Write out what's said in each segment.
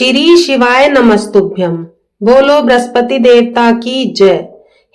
श्री शिवाय नमस्तुभ्यम। बोलो बृहस्पति देवता की जय।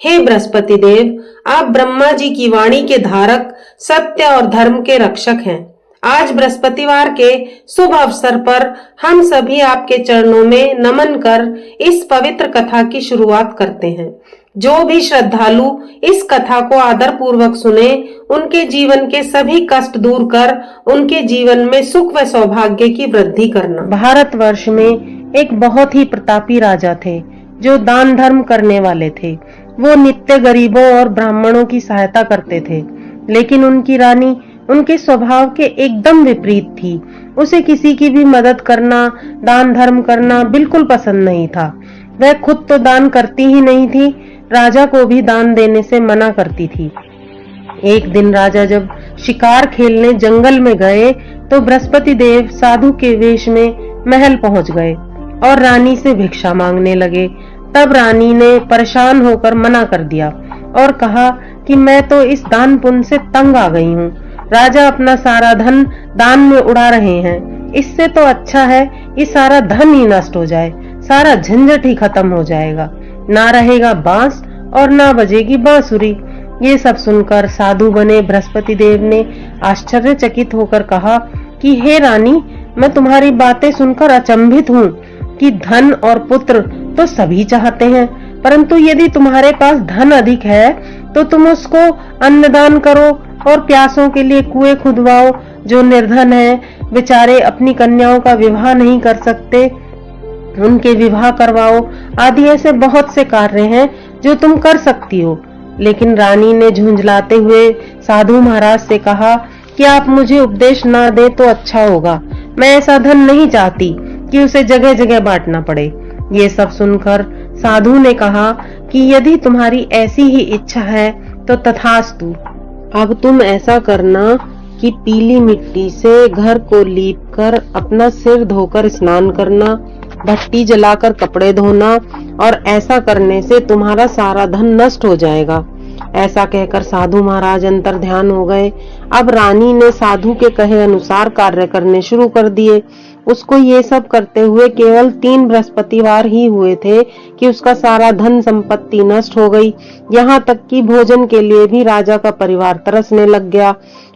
हे बृहस्पति देव, आप ब्रह्मा जी की वाणी के धारक, सत्य और धर्म के रक्षक हैं। आज बृहस्पतिवार के शुभ अवसर पर हम सभी आपके चरणों में नमन कर इस पवित्र कथा की शुरुआत करते हैं। जो भी श्रद्धालु इस कथा को आदर पूर्वक सुने, उनके जीवन के सभी कष्ट दूर कर उनके जीवन में सुख व सौभाग्य की वृद्धि करना। भारतवर्ष में एक बहुत ही प्रतापी राजा थे जो दान धर्म करने वाले थे। वो नित्य गरीबों और ब्राह्मणों की सहायता करते थे, लेकिन उनकी रानी उनके स्वभाव के एकदम विपरीत थी। उसे किसी की भी मदद करना, दान धर्म करना बिल्कुल पसंद नहीं था। वह खुद तो दान करती ही नहीं थी, राजा को भी दान देने से मना करती थी। एक दिन राजा जब शिकार खेलने जंगल में गए तो बृहस्पति देव साधु के वेश में महल पहुंच गए और रानी से भिक्षा मांगने लगे। तब रानी ने परेशान होकर मना कर दिया और कहा कि मैं तो इस दान पुण्य से तंग आ गई हूँ। राजा अपना सारा धन दान में उड़ा रहे हैं। इससे तो अच्छा है कि सारा धन ही नष्ट हो जाए, सारा झंझट ही खत्म हो जाएगा। ना रहेगा बांस और ना बजेगी बांसुरी। ये सब सुनकर साधु बने बृहस्पति देव ने आश्चर्यचकित होकर कहा कि हे रानी, मैं तुम्हारी बातें सुनकर अचंभित हूँ कि धन और पुत्र तो सभी चाहते हैं, परंतु यदि तुम्हारे पास धन अधिक है तो तुम उसको अन्नदान करो और प्यासों के लिए कुएं खुदवाओ। जो निर्धन है, बेचारे अपनी कन्याओं का विवाह नहीं कर सकते, उनके विवाह करवाओ। आदि ऐसे बहुत से कार्य हैं जो तुम कर सकती हो। लेकिन रानी ने झुंझलाते हुए साधु महाराज से कहा कि आप मुझे उपदेश ना दे तो अच्छा होगा। मैं ऐसा धन नहीं चाहती कि उसे जगह जगह बांटना पड़े। ये सब सुनकर साधु ने कहा कि यदि तुम्हारी ऐसी ही इच्छा है तो तथास्तु। अब तुम ऐसा करना कि पीली मिट्टी से घर को लीपकर अपना सिर धोकर स्नान करना, भट्टी जलाकर कपड़े धोना, और ऐसा करने से तुम्हारा सारा धन नष्ट हो जाएगा। ऐसा कहकर साधु महाराज अंतर ध्यान हो गए। अब रानी ने साधु के कहे अनुसार कार्य करने शुरू कर दिए। उसको ये सब करते हुए केवल 3 बृहस्पतिवार ही हुए थे कि उसका सारा धन संपत्ति नष्ट हो गई। यहाँ तक कि भोजन के लिए भी राजा का परिवार तरसने लग गया।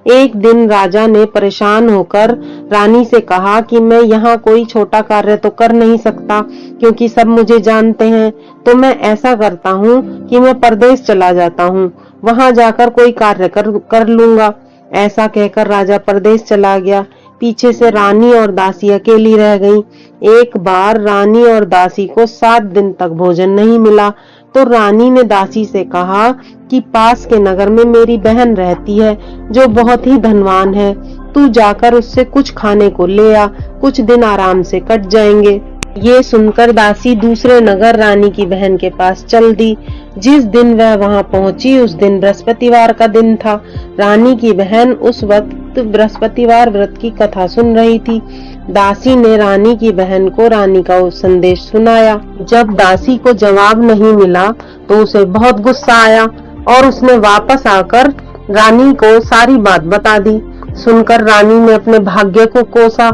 एक दिन राजा ने परेशान होकर रानी से कहा कि मैं यहाँ कोई छोटा कार्य तो कर नहीं सकता, क्योंकि सब मुझे जानते हैं। तो मैं ऐसा करता हूँ कि मैं परदेश चला जाता हूँ, वहां जाकर कोई कार्य कर लूंगा। ऐसा कहकर राजा परदेश चला गया। पीछे से रानी और दासी अकेली रह गईं। एक बार रानी और दासी को 7 दिन तक भोजन नहीं मिला तो रानी ने दासी से कहा कि पास के नगर में मेरी बहन रहती है जो बहुत ही धनवान है, तू जाकर उससे कुछ खाने को ले आ, कुछ दिन आराम से कट जाएंगे। ये सुनकर दासी दूसरे नगर रानी की बहन के पास चल दी। जिस दिन वह वहां पहुंची उस दिन बृहस्पतिवार का दिन था। रानी की बहन उस वक्त बृहस्पतिवार व्रत की कथा सुन रही थी। दासी ने रानी की बहन को रानी का संदेश सुनाया। जब दासी को जवाब नहीं मिला तो उसे बहुत गुस्सा आया और उसने वापस आकर रानी को सारी बात बता दी। सुनकर रानी ने अपने भाग्य को कोसा।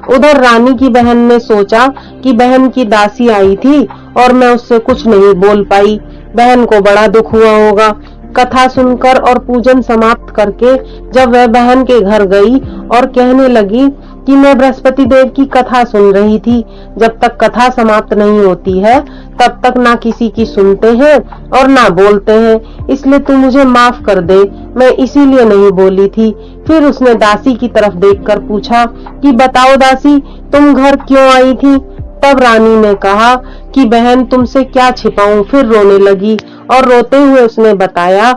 उधर रानी की बहन ने सोचा कि बहन की दासी आई थी और मैं उससे कुछ नहीं बोल पाई, बहन को बड़ा दुख हुआ होगा। कथा सुनकर और पूजन समाप्त करके जब वह बहन के घर गई और कहने लगी कि मैं बृहस्पति देव की कथा सुन रही थी, जब तक कथा समाप्त नहीं होती है तब तक ना किसी की सुनते हैं और ना बोलते हैं, इसलिए तू मुझे माफ कर दे, मैं इसीलिए नहीं बोली थी। फिर उसने दासी की तरफ देखकर पूछा कि बताओ दासी, तुम घर क्यों आई थी? तब रानी ने कहा कि बहन, तुमसे क्या छिपाऊं। फिर रोने लगी और रोते हुए उसने बताया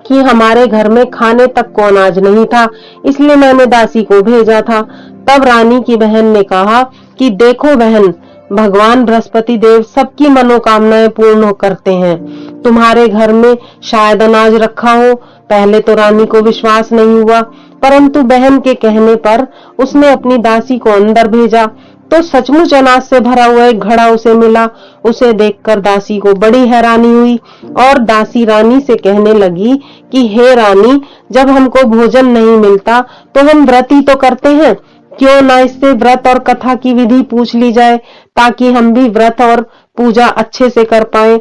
कि हमारे घर में खाने तक को अनाज नहीं था, इसलिए मैंने दासी को भेजा था। तब रानी की बहन ने कहा कि देखो बहन, भगवान बृहस्पति देव सबकी मनोकामनाएं पूर्ण करते हैं। तुम्हारे घर में शायद अनाज रखा हो। पहले तो रानी को विश्वास नहीं हुआ, परंतु बहन के कहने पर उसने अपनी दासी को अंदर भेजा तो सचमुच अनाज से भरा हुआ एक घड़ा उसे मिला। उसे देखकर दासी को बड़ी हैरानी हुई और दासी रानी से कहने लगी कि हे रानी, जब हमको भोजन नहीं मिलता तो हम व्रत ही तो करते हैं, क्यों ना इससे व्रत और कथा की विधि पूछ ली जाए, ताकि हम भी व्रत और पूजा अच्छे से कर पाए।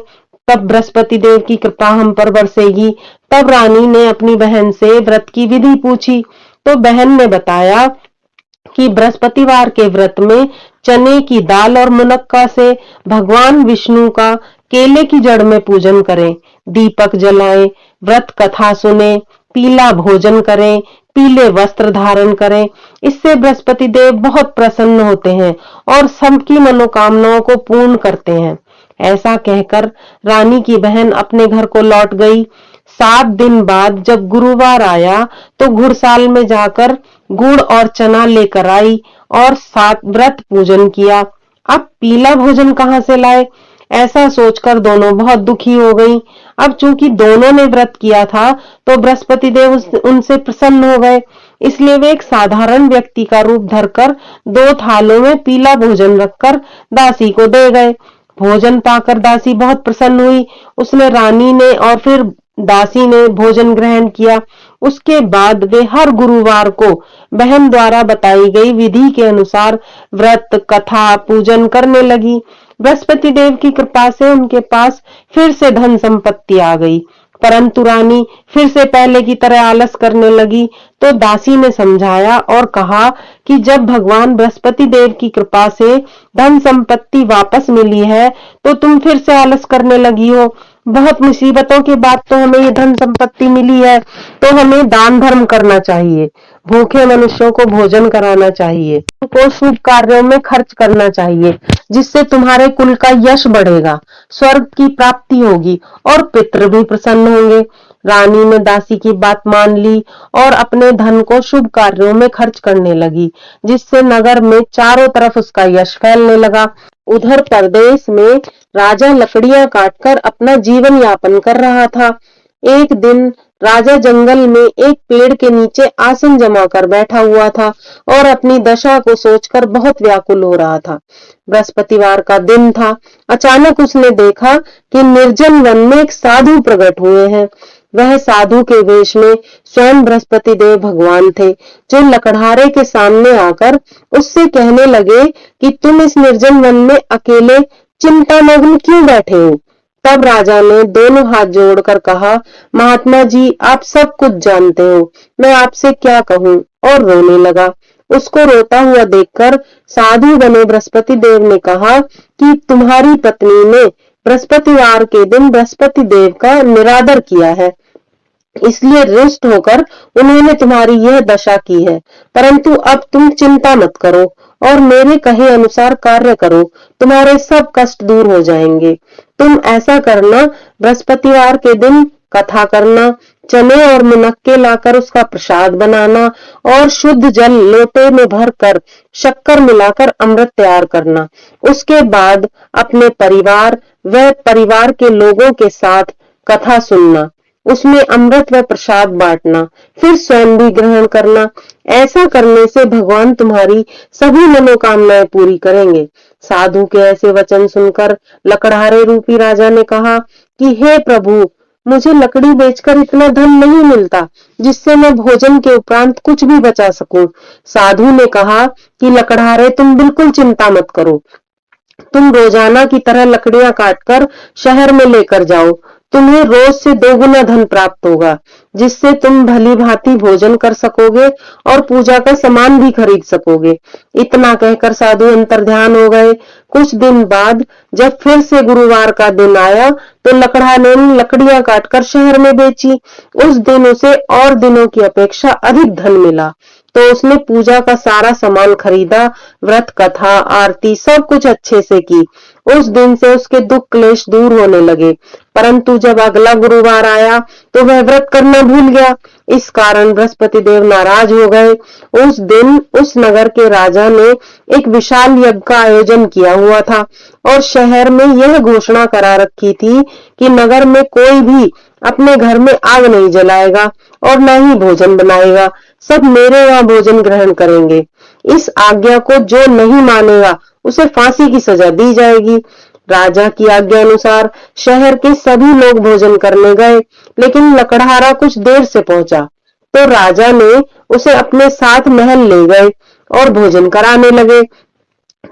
तब बृहस्पति देव की कृपा हम पर बरसेगी। तब रानी ने अपनी बहन से व्रत की विधि पूछी, तो बहन ने बताया कि बृहस्पतिवार के व्रत में चने की दाल और मुनक्का से भगवान विष्णु का केले की जड़ में पूजन करें, दीपक जलाएं, व्रत कथा सुने, पीला भोजन करें, पीले वस्त्र धारण करें। इससे बृहस्पति देव बहुत प्रसन्न होते हैं और सबकी मनोकामनाओं को पूर्ण करते हैं। ऐसा कहकर रानी की बहन अपने घर को लौट गई। 7 दिन बाद जब गुरुवार आया तो घुड़साल में जाकर गुड़ और चना लेकर आई और 7 व्रत पूजन किया। अब पीला भोजन कहां से लाए? ऐसा सोचकर दोनों बहुत दुखी हो गई। अब चूंकि दोनों ने व्रत किया था तो बृहस्पति देव उनसे प्रसन्न हो गए, इसलिए वे एक साधारण व्यक्ति का रूप धरकर 2 थालों में पीला भोजन रखकर दासी को दे गए। भोजन पाकर दासी बहुत प्रसन्न हुई। उसने रानी ने और फिर दासी ने भोजन ग्रहण किया। उसके बाद वे हर गुरुवार को बहन द्वारा बताई गई विधि के अनुसार व्रत कथा पूजन करने लगी। बृहस्पति देव की कृपा से उनके पास फिर से धन संपत्ति आ गई, परंतु रानी फिर से पहले की तरह आलस करने लगी। तो दासी ने समझाया और कहा कि जब भगवान बृहस्पति देव की कृपा से धन संपत्ति वापस मिली है तो तुम फिर से आलस करने लगी हो। बहुत मुसीबतों के बाद तो हमें ये धन संपत्ति मिली है, तो हमें दान धर्म करना चाहिए, भूखे मनुष्यों को भोजन कराना चाहिए, को शुभ कार्यों में खर्च करना चाहिए, जिससे तुम्हारे कुल का यश बढ़ेगा, स्वर्ग की प्राप्ति होगी और पितृ भी प्रसन्न होंगे। रानी ने दासी की बात मान ली और अपने धन को शुभ कार्यों में खर्च करने लगी, जिससे नगर में चारों तरफ उसका यश फैलने लगा। उधर परदेश में राजा लकड़ियां काटकर अपना जीवन यापन कर रहा था। एक दिन राजा जंगल में एक पेड़ के नीचे आसन जमाकर बैठा हुआ था और अपनी दशा को सोचकर बहुत व्याकुल हो रहा था। बृहस्पतिवार का दिन था। अचानक उसने देखा कि निर्जन वन में एक साधु प्रकट हुए हैं। वह साधु के वेश में स्वयं बृहस्पति देव भगवान थे, जो लकड़हारे के सामने आकर उससे कहने लगे कि तुम इस निर्जन वन में अकेले चिंतामग्न क्यों बैठे हो? तब राजा ने दोनों हाथ जोड़कर कहा, महात्मा जी, आप सब कुछ जानते हो, मैं आपसे क्या कहूँ, और रोने लगा। उसको रोता हुआ देखकर साधु बने बृहस्पति देव ने कहा कि तुम्हारी पत्नी ने बृहस्पतिवार के दिन बृहस्पति देव का निरादर किया है, इसलिए रुष्ट होकर उन्होंने तुम्हारी यह दशा की है। परंतु अब तुम चिंता मत करो और मेरे कहे अनुसार कार्य करो, तुम्हारे सब कष्ट दूर हो जाएंगे। तुम ऐसा करना, बृहस्पतिवार के दिन कथा करना, चने और मुनक्के लाकर उसका प्रसाद बनाना और शुद्ध जल लोटे में भरकर शक्कर मिलाकर अमृत तैयार करना। उसके बाद अपने परिवार व परिवार के लोगों के साथ कथा सुनना, उसमें अमृत व प्रसाद बांटना, फिर स्वयं भी ग्रहण करना। ऐसा करने से भगवान तुम्हारी सभी मनोकामनाएं पूरी करेंगे। साधु के ऐसे वचन सुनकर लकड़हारे रूपी राजा ने कहा कि हे प्रभु, मुझे लकड़ी बेचकर इतना धन नहीं मिलता जिससे मैं भोजन के उपरांत कुछ भी बचा सकूं। साधु ने कहा कि लकड़हारे, तुम बिल्कुल चिंता मत करो, तुम रोजाना की तरह लकड़ियां काटकर शहर में लेकर जाओ, तुम्हें रोज से 2 गुना धन प्राप्त होगा, जिससे तुम भली भांति भोजन कर सकोगे और पूजा का सामान भी खरीद सकोगे। इतना कहकर साधु अंतर्ध्यान हो गए। कुछ दिन बाद जब फिर से गुरुवार का दिन आया तो लकड़हारे ने लकड़ियां काटकर शहर में बेची। उस दिन उसे और दिनों की अपेक्षा अधिक धन मिला, तो उसने पूजा का सारा सामान खरीदा, व्रत कथा आरती सब कुछ अच्छे से की। उस दिन से उसके दुख क्लेश दूर होने लगे। परंतु जब अगला गुरुवार आया तो वह व्रत करना भूल गया। इस कारण बृहस्पति देव नाराज हो गए। उस दिन उस नगर के राजा ने एक विशाल यज्ञ का आयोजन किया हुआ था और शहर में यह घोषणा करा रखी थी कि नगर में कोई भी अपने घर में आग नहीं जलाएगा और न ही भोजन बनाएगा, सब मेरे यहाँ भोजन ग्रहण करेंगे। इस आज्ञा को जो नहीं मानेगा उसे फांसी की सजा दी जाएगी। राजा की आज्ञा अनुसार शहर के सभी लोग भोजन करने गए, लेकिन लकड़हारा कुछ देर से पहुंचा, तो राजा ने उसे अपने साथ महल ले गए और भोजन कराने लगे।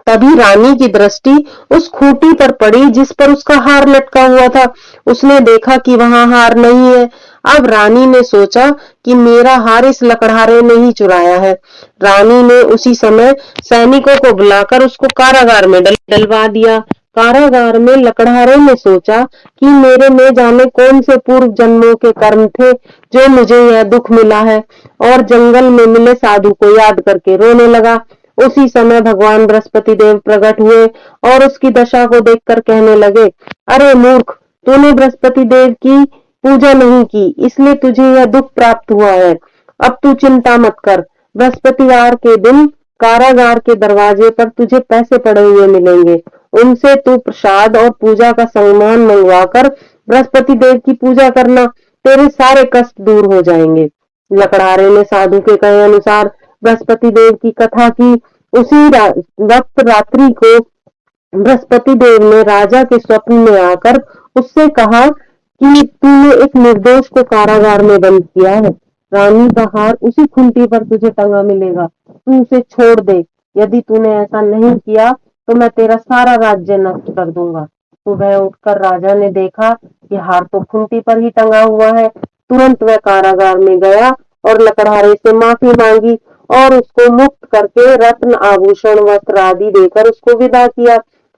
तभी रानी की दृष्टि उस खूंटी पर पड़ी जिस पर उसका हार लटका हुआ था। उसने देखा कि वहां हार नहीं है। अब रानी ने सोचा कि मेरा हार इस लकड़हारे ने ही चुराया है। रानी ने उसी समय सैनिकों को बुलाकर उसको कारागार में डलवा दिया। कारागार में लकड़हारे ने सोचा कि मेरे में जाने कौन से पूर्व जन्मों के कर्म थे जो मुझे यह दुख मिला है, और जंगल में मिले साधु को याद करके रोने लगा। उसी समय भगवान बृहस्पति देव प्रकट हुए और उसकी दशा को देखकर कहने लगे, अरे मूर्ख, तूने बृहस्पति देव की पूजा नहीं की, इसलिए तुझे यह दुख प्राप्त हुआ है। अब तू चिंता मत कर, बृहस्पतिवार के दिन कारागार के दरवाजे पर तुझे पैसे पड़े हुए मिलेंगे। उनसे तू प्रसाद और पूजा का सामान मंगवाकर बृहस्पति देव की पूजा करना, तेरे सारे कष्ट दूर हो जाएंगे। लकड़हारे ने साधु के कहे अनुसार बृहस्पति देव की कथा की। उसी वक्त रात्रि को बृहस्पति देव ने राजा के स्वप्न में आकर उससे कहा कि तूने एक निर्दोष को कारागार में बंद किया है। रानी का हार उसी खूंटी पर तुझे टंगा मिलेगा, तू उसे छोड़ दे। यदि तूने ऐसा नहीं किया तो मैं तेरा सारा राज्य नष्ट कर दूंगा। सुबह उठकर राजा ने देखा कि हार तो खूंटी पर ही टंगा हुआ है। तुरंत वह कारागार में गया और लकड़हारे से माफी मांगी और उसको मुक्त करके रत्न आभूषण वस्त्र आदि देकर उसको विदा किया।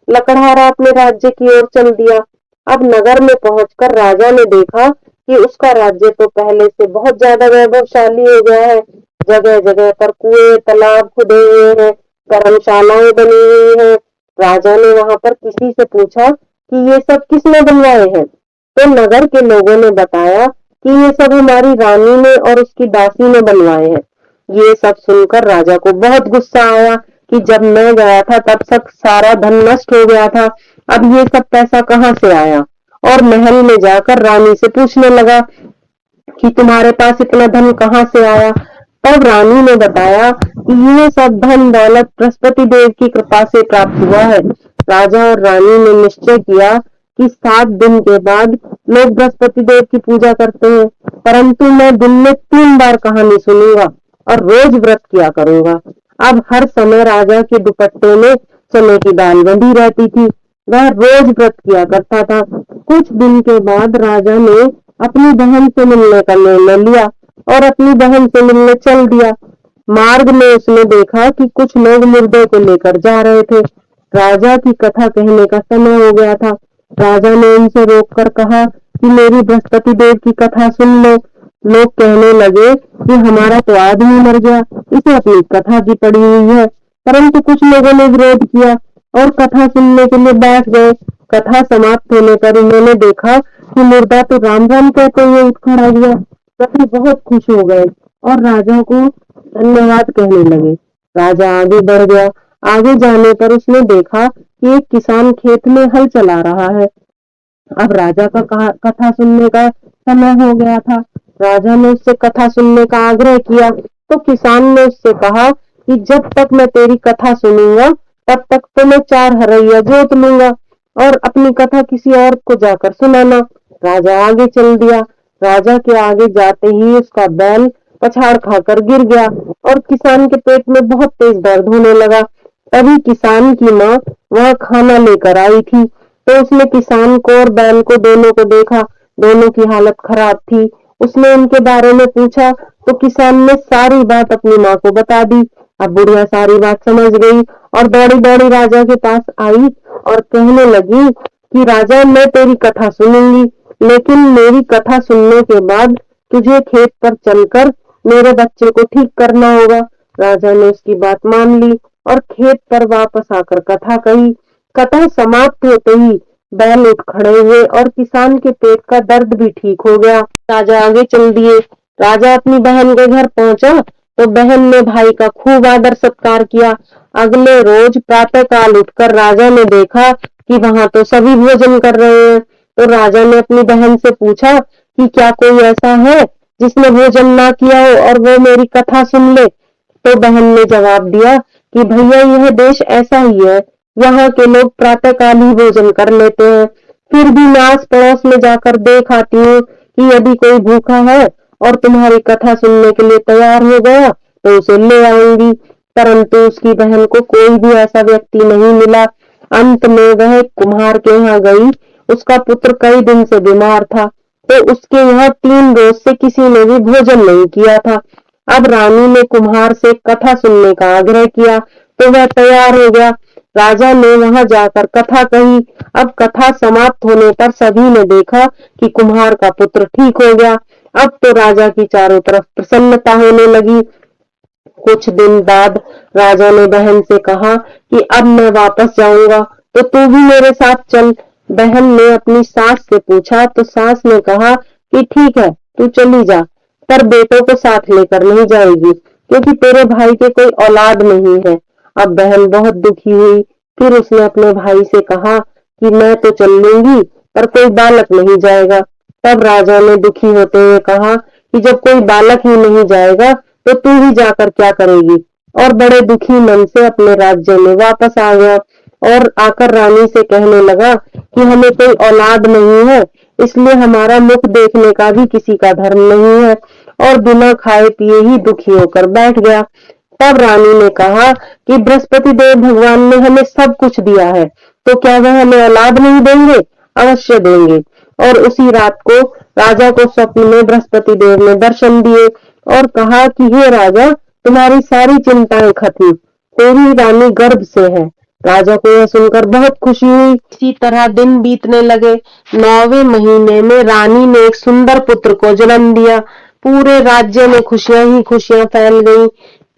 लकड़हारा अपने राज्य की ओर चल दिया। अब नगर में पहुंचकर राजा ने देखा कि उसका राज्य तो पहले से बहुत ज्यादा वैभवशाली हो गया है। जगह जगह पर कुएं तालाब खुदे हुए हैं, धर्मशालाएं बनी हुई हैं। राजा ने वहां पर किसी से पूछा कि ये सब किसने बनवाए हैं, तो नगर के लोगों ने बताया कि ये सब हमारी रानी ने और उसकी दासी ने बनवाए हैं। ये सब सुनकर राजा को बहुत गुस्सा आया कि जब मैं गया था तब सब सारा धन नष्ट हो गया था, अब ये सब पैसा कहाँ से आया। और महल में जाकर रानी से पूछने लगा कि तुम्हारे पास इतना धन कहाँ से आया। तब रानी ने बताया कि यह सब धन दौलत बृहस्पति देव की कृपा से प्राप्त हुआ है। राजा और रानी ने निश्चय किया कि 7 दिन के बाद लोग बृहस्पति देव की पूजा करते हैं, परंतु मैं दिन में 3 बार कहानी सुनूंगा और रोज व्रत किया करूंगा। अब हर समय राजा के दुपट्टे में चने की दाल बंधी रहती थी। वह रोज व्रत किया करता था। कुछ दिन के बाद राजा ने अपनी बहन से मिलने का निर्णय लिया और अपनी बहन से मिलने चल दिया। मार्ग में उसने देखा कि कुछ लोग मुर्दे को लेकर जा रहे थे। राजा की कथा कहने का समय हो गया था। राजा ने उनसे रोककर कहा कि मेरी बृहस्पति देव की कथा सुन लो। लोग कहने लगे कि हमारा तो आदमी मर गया, इसे अपनी कथा की पड़ी हुई है। परंतु कुछ लोगों ने विरोध किया और कथा सुनने के लिए बैठ गए। कथा समाप्त होने पर उन्होंने देखा कि मुर्दा तो राम राम कहते हुए उठ खड़ा हुआ। सभी बहुत खुश हो गए और राजा को धन्यवाद कहने लगे। राजा आगे बढ़ गया। आगे जाने पर उसने देखा कि एक किसान खेत में हल चला रहा है। अब राजा का कथा सुनने का समय हो गया था। राजा ने उससे कथा सुनने का आग्रह किया तो किसान ने उससे कहा कि जब तक मैं तेरी कथा सुनूंगा तब तक तो मैं 4 हरैया जोत लूंगा और अपनी कथा किसी और को जाकर सुनाना। राजा आगे चल दिया। राजा के आगे जाते ही उसका बैल पछाड़ खाकर गिर गया और किसान के पेट में बहुत तेज दर्द होने लगा। तभी किसान की माँ वहां खाना लेकर आई थी, तो उसने किसान को और बैल को दोनों को देखा। दोनों की हालत खराब थी। उसने उनके बारे में पूछा तो किसान ने सारी बात अपनी माँ को बता दी। अब बुढ़िया सारी बात समझ गई और दौड़ी दौड़ी राजा के पास आई और कहने लगी कि राजा, मैं तेरी कथा सुनूंगी, लेकिन मेरी कथा सुनने के बाद तुझे खेत पर चलकर मेरे बच्चे को ठीक करना होगा। राजा ने उसकी बात मान ली और खेत पर वापस आकर कथा कही। कथा समाप्त होते ही बैल उठ खड़े हुए और किसान के पेट का दर्द भी ठीक हो गया। राजा आगे चल दिए। राजा अपनी बहन के घर पहुंचा तो बहन ने भाई का खूब आदर सत्कार किया। अगले रोज प्रातः काल उठकर राजा ने देखा कि वहां तो सभी भोजन कर रहे हैं। तो राजा ने अपनी बहन से पूछा कि क्या कोई ऐसा है जिसने भोजन ना किया हो और वो मेरी कथा सुन ले। तो बहन ने जवाब दिया कि भैया, यह देश ऐसा ही है, यहाँ के लोग प्रातः काल ही भोजन कर लेते हैं। फिर भी मैं आस पड़ोस में जाकर देख आती हूँ कि यदि कोई भूखा है और तुम्हारी कथा सुनने के लिए तैयार हो गया तो उसे ले आऊंगी। परंतु उसकी बहन को कोई भी ऐसा व्यक्ति नहीं मिला। अंत में वह कुम्हार के यहाँ गई। उसका पुत्र कई दिन से बीमार था, तो उसके यहाँ 3 रोज से किसी ने भी भोजन नहीं किया था। अब रानी ने कुम्हार से कथा सुनने का आग्रह किया, तो वह तैयार हो गया। राजा ने वहां जाकर कथा कही। अब कथा समाप्त होने पर सभी ने देखा कि कुम्हार का पुत्र ठीक हो गया। अब तो राजा की चारों तरफ प्रसन्नता होने लगी। कुछ दिन बाद राजा ने बहन से कहा कि अब मैं वापस जाऊंगा, तो तू भी मेरे साथ चल। बहन ने अपनी सास से पूछा, तो सास ने कहा कि ठीक है, तू चली जा, पर बेटों को साथ लेकर नहीं जाएगी, क्योंकि तेरे भाई के कोई औलाद नहीं है। अब बहन बहुत दुखी हुई। फिर उसने अपने भाई से कहा कि मैं तो चल लूंगी, पर कोई बालक नहीं जाएगा। तब राजा ने दुखी होते हुए कहा कि जब कोई बालक ही नहीं जाएगा, तो तू ही जाकर क्या करेगी। और बड़े दुखी मन से अपने राज्य में वापस आ गया और आकर रानी से कहने लगा कि हमें कोई औलाद नहीं है, इसलिए हमारा मुख देखने का भी किसी का धर्म नहीं है, और बिना खाए पिए ही दुखी होकर बैठ गया। तब रानी ने कहा कि बृहस्पति देव भगवान ने हमें सब कुछ दिया है, तो क्या वह हमें औलाद नहीं देंगे? अवश्य देंगे। और उसी रात को राजा को स्वप्न में बृहस्पति देव ने दर्शन दिए और कहा कि हे राजा, तुम्हारी सारी चिंताएं खत्म, तेरी रानी गर्भ से है। राजा को यह सुनकर बहुत खुशी हुई। इसी तरह दिन बीतने लगे। 9वें महीने में रानी ने एक सुंदर पुत्र को जन्म दिया। पूरे राज्य में खुशियां ही खुशियां फैल गईं।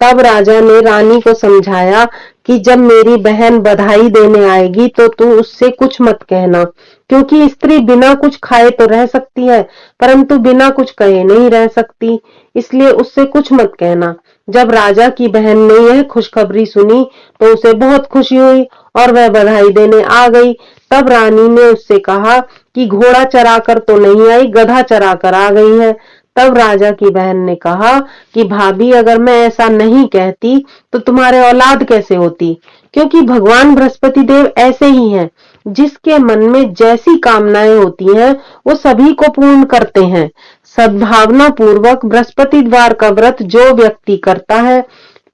तब राजा ने रानी को समझाया कि जब मेरी बहन बधाई देने आएगी, तो तू उससे कुछ मत कहना, क्योंकि स्त्री बिना कुछ खाए तो रह सकती है, परंतु बिना कुछ कहे नहीं रह सकती, इसलिए उससे कुछ मत कहना। जब राजा की बहन ने यह खुशखबरी सुनी, तो उसे बहुत खुशी हुई और वह बधाई देने आ गई। तब रानी ने उससे कहा कि घोड़ा चराकर तो नहीं आई, गधा चराकर आ गई है। तब राजा की बहन ने कहा कि भाभी, अगर मैं ऐसा नहीं कहती तो तुम्हारे औलाद कैसे होती, क्योंकि भगवान बृहस्पति देव ऐसे ही हैं, जिसके मन में जैसी कामनाएं होती हैं वो सभी को पूर्ण करते हैं। सद्भावना पूर्वक बृहस्पति द्वार का व्रत जो व्यक्ति करता है,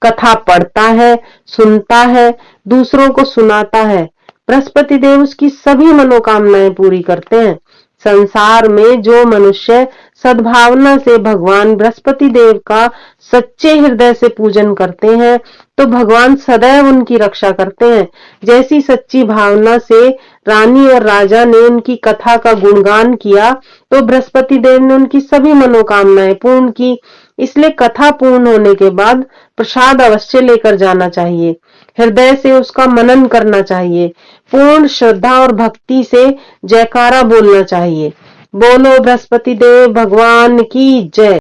कथा पढ़ता है, सुनता है, दूसरों को सुनाता है, बृहस्पति देव उसकी सभी मनोकामनाएं पूरी करते हैं। संसार में जो मनुष्य सद्भावना से भगवान बृहस्पति देव का सच्चे हृदय से पूजन करते हैं, तो भगवान सदैव उनकी रक्षा करते हैं। जैसी सच्ची भावना से रानी और राजा ने उनकी कथा का गुणगान किया, तो बृहस्पति देव ने उनकी सभी मनोकामनाएं पूर्ण की। इसलिए कथा पूर्ण होने के बाद प्रसाद अवश्य लेकर जाना चाहिए, हृदय से उसका मनन करना चाहिए, पूर्ण श्रद्धा और भक्ति से जयकारा बोलना चाहिए। बोलो बृहस्पति देव भगवान की जय।